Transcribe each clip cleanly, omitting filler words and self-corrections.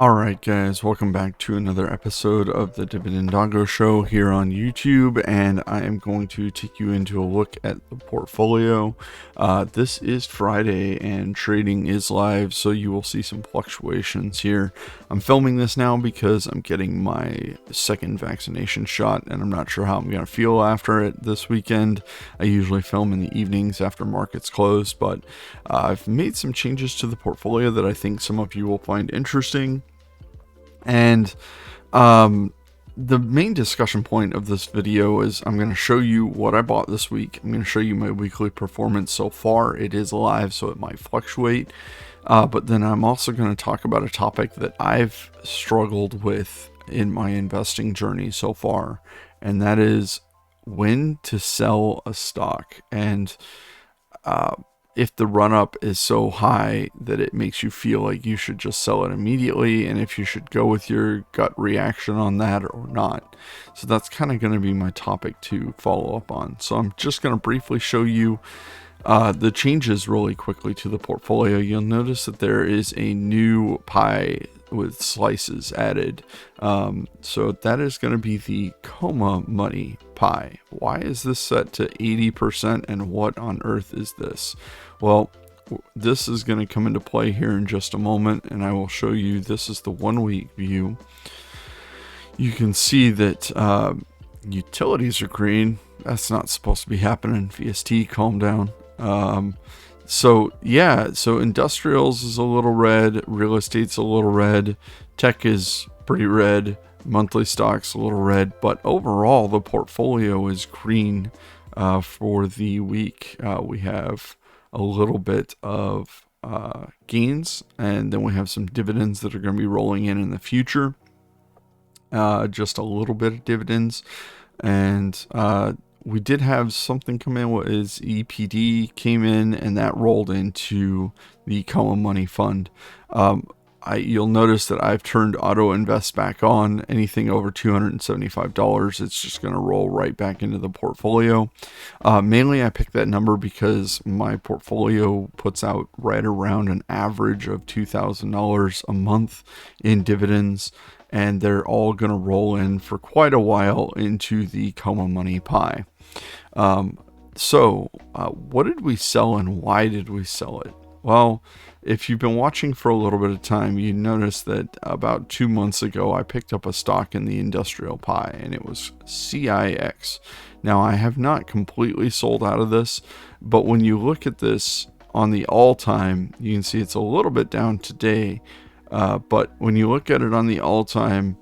Alright guys, welcome back to another episode of the Dividend Show here on YouTube, and I am going to take you into a look at the portfolio. This is Friday and trading is live, so you will see some fluctuations here. I'm filming this now because I'm getting my second vaccination shot and I'm not sure how I'm going to feel after it this weekend. I usually film in the evenings after markets close, but I've made some changes to the portfolio that I think some of you will find interesting. And the main discussion point of this video is I'm going to show you what I bought this week. I'm going to show you my weekly performance so far. It is live, so it might fluctuate. But then I'm also going to talk about a topic that I've struggled with in my investing journey so far, and that is when to sell a stock. And if the run-up is so high that it makes you feel like you should just sell it immediately, and if you should go with your gut reaction on that or not. So that's kind of going to be my topic to follow up on. So I'm just going to briefly show you the changes really quickly to the portfolio. You'll notice that there is a new pie with slices added. So that is going to be the Coma Money pie. Why is this set to 80% and what on earth is this? Well, this is going to come into play here in just a moment, and I will show you. This is the 1 week view. You can see that utilities are green. That's not supposed to be happening. VST, calm down. So industrials is a little red, real estate's a little red, tech is pretty red, monthly stocks a little red, but overall the portfolio is green for the week. We have a little bit of gains, and then we have some dividends that are going to be rolling in the future. Just a little bit of dividends, and we did have something come in. What is EPD came in, and that rolled into the Coma Money Fund. You'll notice that I've turned auto invest back on. Anything over $275, it's just going to roll right back into the portfolio. Mainly I picked that number because my portfolio puts out right around an average of $2,000 a month in dividends, and they're all going to roll in for quite a while into the Coma Money pie. What did we sell and why did we sell it? Well, if you've been watching for a little bit of time, you notice that about 2 months ago, I picked up a stock in the industrial pie, and it was CIX. Now, I have not completely sold out of this, but when you look at this on the all-time, you can see it's a little bit down today. But when you look at it on the all-time,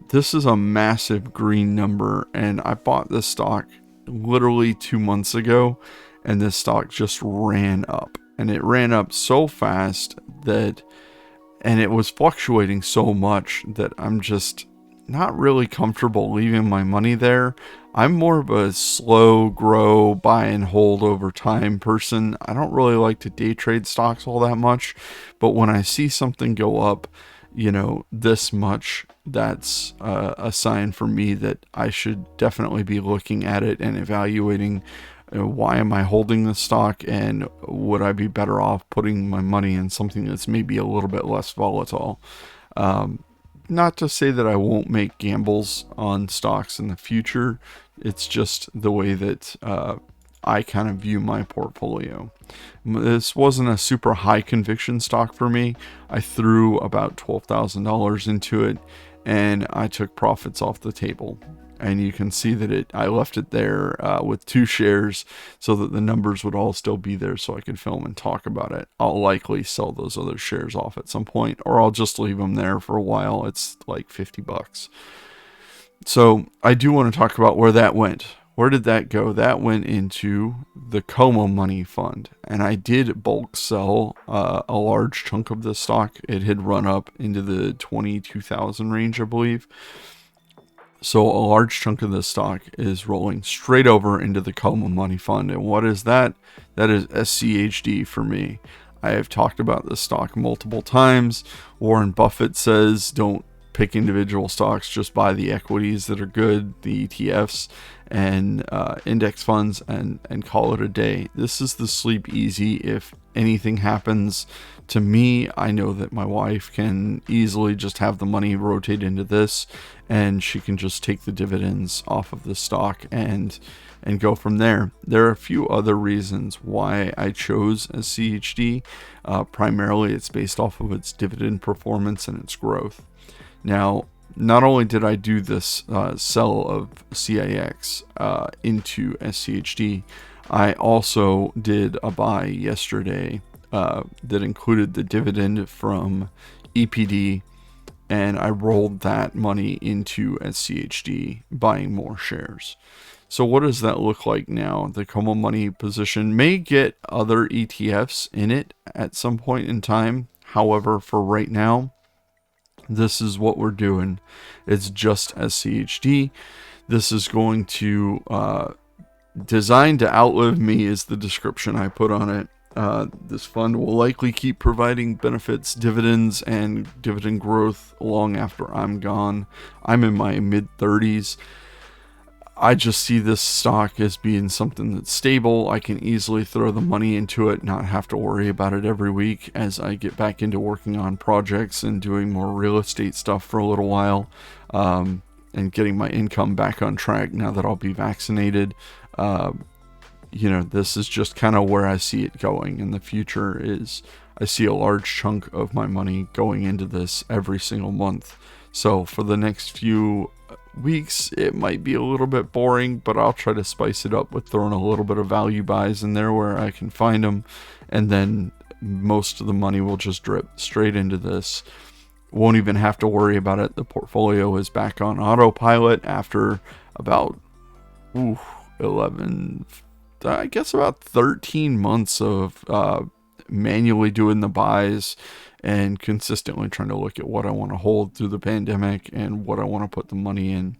this is a massive green number, and I bought this stock literally 2 months ago, and this stock just ran up. And it ran up so fast and it was fluctuating so much that I'm just not really comfortable leaving my money there. I'm more of a slow grow, buy and hold over time person. I don't really like to day trade stocks all that much, but when I see something go up, this much, that's a sign for me that I should definitely be looking at it and evaluating why am I holding this stock, and would I be better off putting my money in something that's maybe a little bit less volatile. Not to say that I won't make gambles on stocks in the future. It's just the way that I kind of view my portfolio. This wasn't a super high conviction stock for me. I threw about $12,000 into it, and I took profits off the table. And you can see that I left it there with 2 shares so that the numbers would all still be there so I could film and talk about it. I'll likely sell those other shares off at some point, or I'll just leave them there for a while. It's like $50. So I do want to talk about where that went. Where did that go? That went into the Coma Money Fund. And I did bulk sell a large chunk of this stock. It had run up into the 22,000 range, I believe. So a large chunk of this stock is rolling straight over into the Coma Money Fund. And what is that? That is SCHD for me. I have talked about this stock multiple times. Warren Buffett says don't pick individual stocks, just buy the equities that are good, the ETFs and index funds, and call it a day. This is the sleep easy if anything happens to me, I know that my wife can easily just have the money rotate into this, and she can just take the dividends off of the stock and go from there. There are a few other reasons why I chose a CHD. Primarily, it's based off of its dividend performance and its growth. Now, not only did I do this sell of CIX into SCHD, I also did a buy yesterday that included the dividend from EPD, and I rolled that money into SCHD, buying more shares. So what does that look like now? The Como Money position may get other ETFs in it at some point in time. However, for right now, this is what we're doing. It's just SCHD. This is going to designed to outlive me is the description I put on it. This fund will likely keep providing benefits, dividends, and dividend growth long after I'm gone. I'm in my mid-30s. I just see this stock as being something that's stable. I can easily throw the money into it, not have to worry about it every week as I get back into working on projects and doing more real estate stuff for a little while, and getting my income back on track now that I'll be vaccinated. This is just kind of where I see it going in the future. Is I see a large chunk of my money going into this every single month. So for the next few weeks, it might be a little bit boring, but I'll try to spice it up with throwing a little bit of value buys in there where I can find them, and then most of the money will just drip straight into this. Won't even have to worry about it. The portfolio is back on autopilot after about 13 months of manually doing the buys and consistently trying to look at what I want to hold through the pandemic and what I want to put the money in.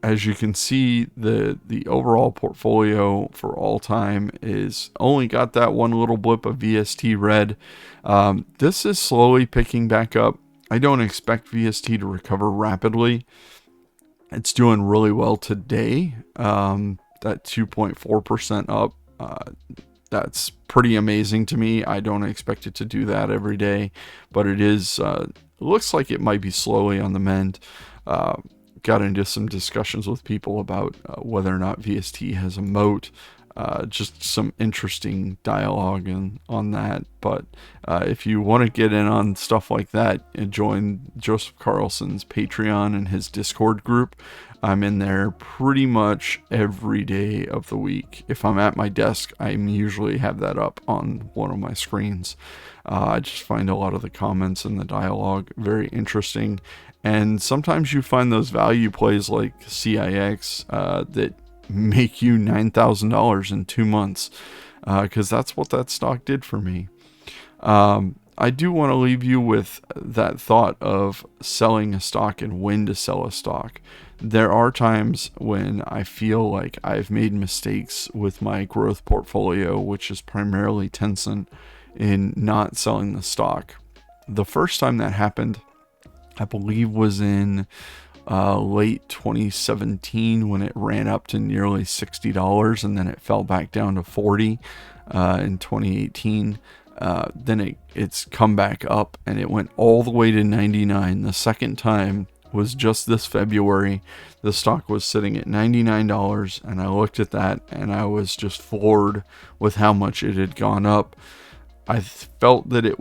As you can see, the overall portfolio for all time is only got that one little blip of VST red. This is slowly picking back up. I don't expect VST to recover rapidly. It's doing really well today. That 2.4% up. That's pretty amazing to me. I don't expect it to do that every day, but it is. Looks like it might be slowly on the mend. Got into some discussions with people about whether or not VST has a moat. Just some interesting dialogue on that. But if you want to get in on stuff like that, join Joseph Carlson's Patreon and his Discord group. I'm in there pretty much every day of the week. If I'm at my desk, I usually have that up on one of my screens. I just find a lot of the comments and the dialogue very interesting. And sometimes you find those value plays like CIX that make you $9,000 in 2 months, because that's what that stock did for me. I do want to leave you with that thought of selling a stock and when to sell a stock. There are times when I feel like I've made mistakes with my growth portfolio, which is primarily Tencent, in not selling the stock. The first time that happened, I believe, was in late 2017 when it ran up to nearly $60 and then it fell back down to 40 in 2018. Then it's come back up and it went all the way to 99. The second time was just this February. The stock was sitting at $99 and I looked at that and I was just floored with how much it had gone up. I felt that it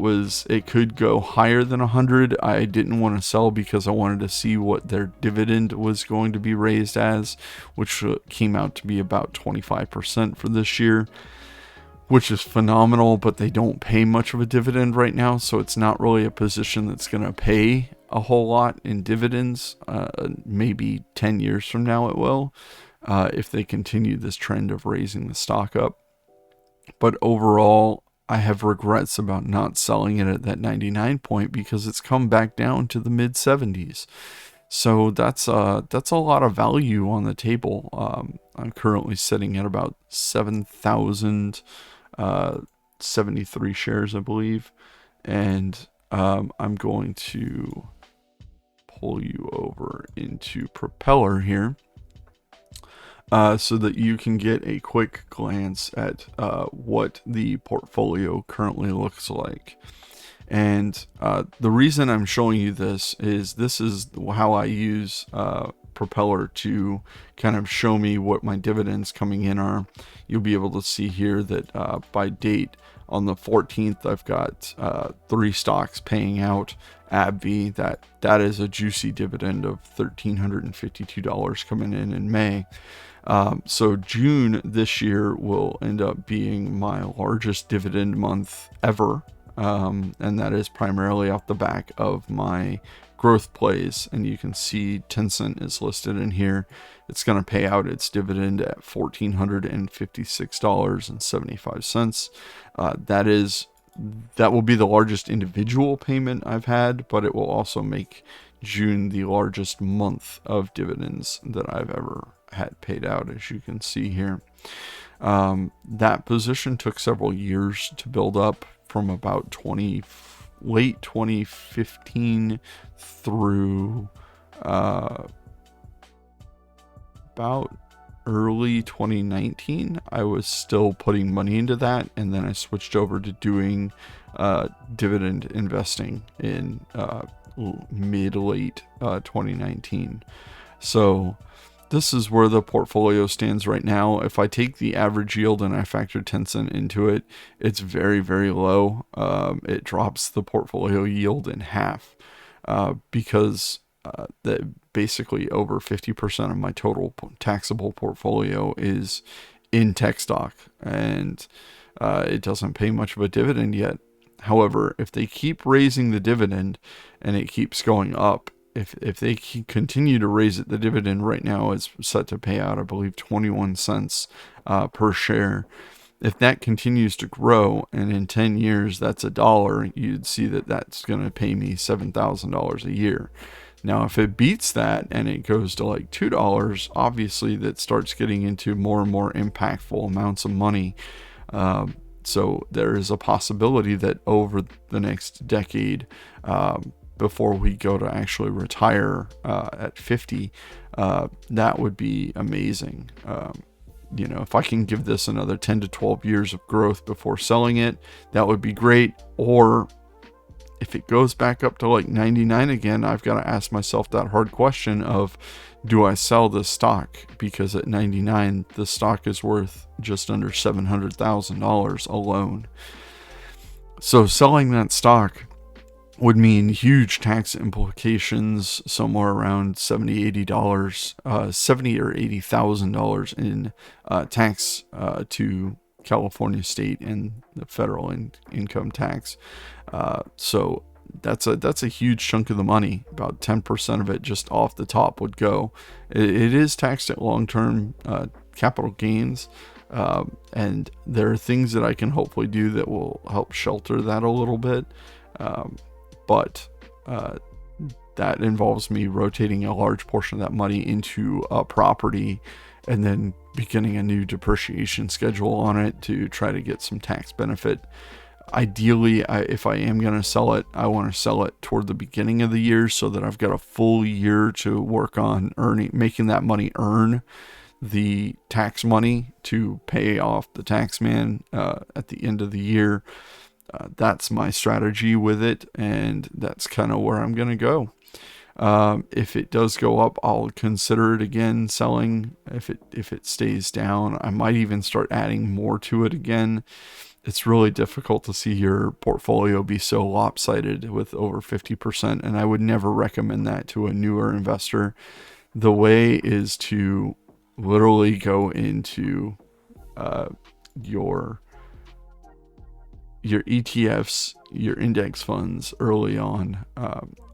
could go higher than 100. I didn't want to sell because I wanted to see what their dividend was going to be raised as, which came out to be about 25% for this year, which is phenomenal, but they don't pay much of a dividend right now, so it's not really a position that's going to pay a whole lot in dividends. Maybe 10 years from now it will, if they continue this trend of raising the stock up. But overall, I have regrets about not selling it at that 99 point because it's come back down to the mid 70s. So that's a lot of value on the table. I'm currently sitting at about 7,073 shares, I believe. And I'm going to pull you over into Propeller here. so that you can get a quick glance at what the portfolio currently looks like. And the reason I'm showing you this is how I use Propeller to kind of show me what my dividends coming in are. You'll be able to see here that by date on the 14th, I've got 3 stocks paying out. AbbVie, that is a juicy dividend of $1,352 coming in May. So June this year will end up being my largest dividend month ever. And that is primarily off the back of my growth plays. And you can see Tencent is listed in here. It's going to pay out its dividend at $1,456.75. That will be the largest individual payment I've had, but it will also make June the largest month of dividends that I've ever had paid out, as you can see here. That position took several years to build up, from about late 2015 through about early 2019. I was still putting money into that, and then I switched over to doing dividend investing in mid-late 2019. So this is where the portfolio stands right now. If I take the average yield and I factor Tencent into it, it's very, very low. It drops the portfolio yield in half because basically over 50% of my total taxable portfolio is in tech stock, and it doesn't pay much of a dividend yet. However, if they keep raising the dividend and it keeps going up, if they continue to raise it, the dividend right now is set to pay out, I believe, 21 cents per share. If that continues to grow, and in 10 years that's $1, you'd see that that's going to pay me $7,000 a year. Now, if it beats that and it goes to like $2, obviously that starts getting into more and more impactful amounts of money. So there is a possibility that over the next decade, before we go to actually retire at 50, that would be amazing. If I can give this another 10 to 12 years of growth before selling it, that would be great. Or if it goes back up to like 99 again, I've got to ask myself that hard question of, do I sell this stock? Because at 99, the stock is worth just under $700,000 alone. So selling that stock would mean huge tax implications, somewhere around $70 or $80,000 in tax to California state and the federal income tax. So that's a huge chunk of the money. About 10% of it just off the top would go. It is taxed at long-term capital gains. And there are things that I can hopefully do that will help shelter that a little bit. But that involves me rotating a large portion of that money into a property and then beginning a new depreciation schedule on it to try to get some tax benefit. Ideally, if I am going to sell it, I want to sell it toward the beginning of the year so that I've got a full year to work on making that money earn the tax money to pay off the tax man at the end of the year. That's my strategy with it, and that's kind of where I'm going to go. If it does go up, I'll consider it again selling. If it stays down, I might even start adding more to it again. It's really difficult to see your portfolio be so lopsided with over 50%, and I would never recommend that to a newer investor. The way is to literally go into your ETFs, your index funds early on.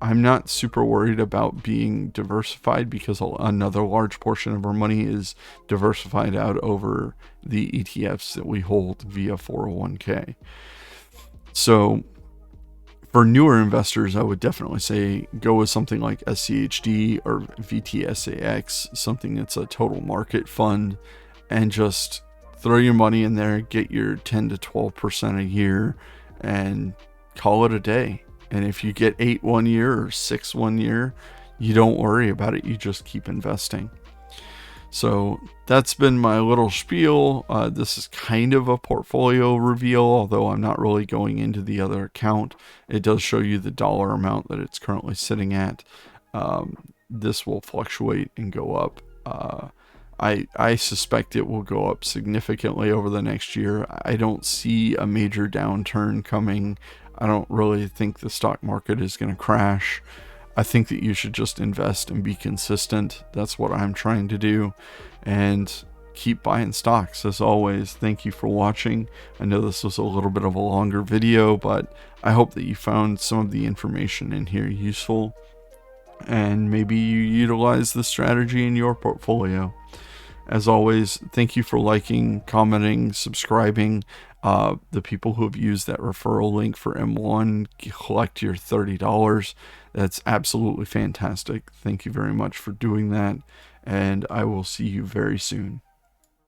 I'm not super worried about being diversified because another large portion of our money is diversified out over the ETFs that we hold via 401k. So for newer investors, I would definitely say go with something like SCHD or VTSAX, something that's a total market fund, and just throw your money in there, get your 10 to 12% a year, and call it a day. And if you get 8 one year or 6 one year, you don't worry about it. You just keep investing. So that's been my little spiel. This is kind of a portfolio reveal, although I'm not really going into the other account. It does show you the dollar amount that it's currently sitting at. This will fluctuate and go up. I suspect it will go up significantly over the next year. I don't see a major downturn coming. I don't really think the stock market is going to crash. I think that you should just invest and be consistent. That's what I'm trying to do. And keep buying stocks. As always, thank you for watching. I know this was a little bit of a longer video, but I hope that you found some of the information in here useful. And maybe you utilize this strategy in your portfolio. As always, thank you for liking, commenting, subscribing. The people who have used that referral link for M1 collect your $30. That's absolutely fantastic. Thank you very much for doing that, and I will see you very soon.